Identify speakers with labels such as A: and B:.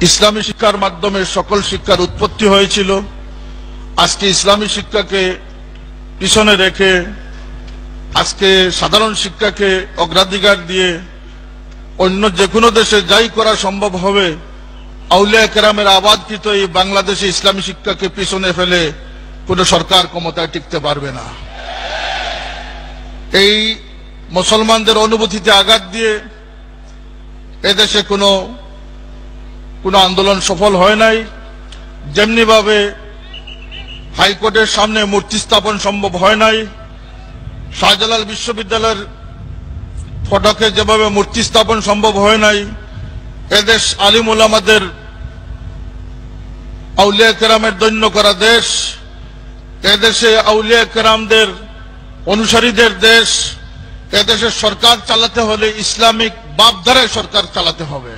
A: ইসলামী শিক্ষার মাধ্যমে সকল শিক্ষার উৎপত্তি হয়েছিল। আজকে ইসলামী শিক্ষাকে পিছনে রেখে আজকে সাধারণ শিক্ষাকে অগ্রাধিকার দিয়ে অন্য যে কোনো দেশে যাই করা সম্ভব হবে, আউলিয়া কেরামের আবাদকৃত এই বাংলাদেশে ইসলামী শিক্ষাকে পিছনে ফেলে কোন সরকার ক্ষমতায় টিকতে পারবে না। এই মুসলমানদের অনুভূতিতে আঘাত দিয়ে এদেশে কোনো আন্দোলন সফল হয় নাই। যেমনি ভাবে হাইকোর্টের সামনে মূর্তি স্থাপন সম্ভব হয় নাই, শাহজালাল বিশ্ববিদ্যালয়ের ফটকে যেভাবে মূর্তি স্থাপন সম্ভব হয় নাই, এদেশ আলিম উলামাদের আউলিয়া কেরামের দৈন্য করা দেশ, এদেশে আউলিয়া কেরামদের অনুসারীদের দেশ। এদেশের সরকার চালাতে হলে ইসলামিক ভাবধারায় সরকার চালাতে হবে।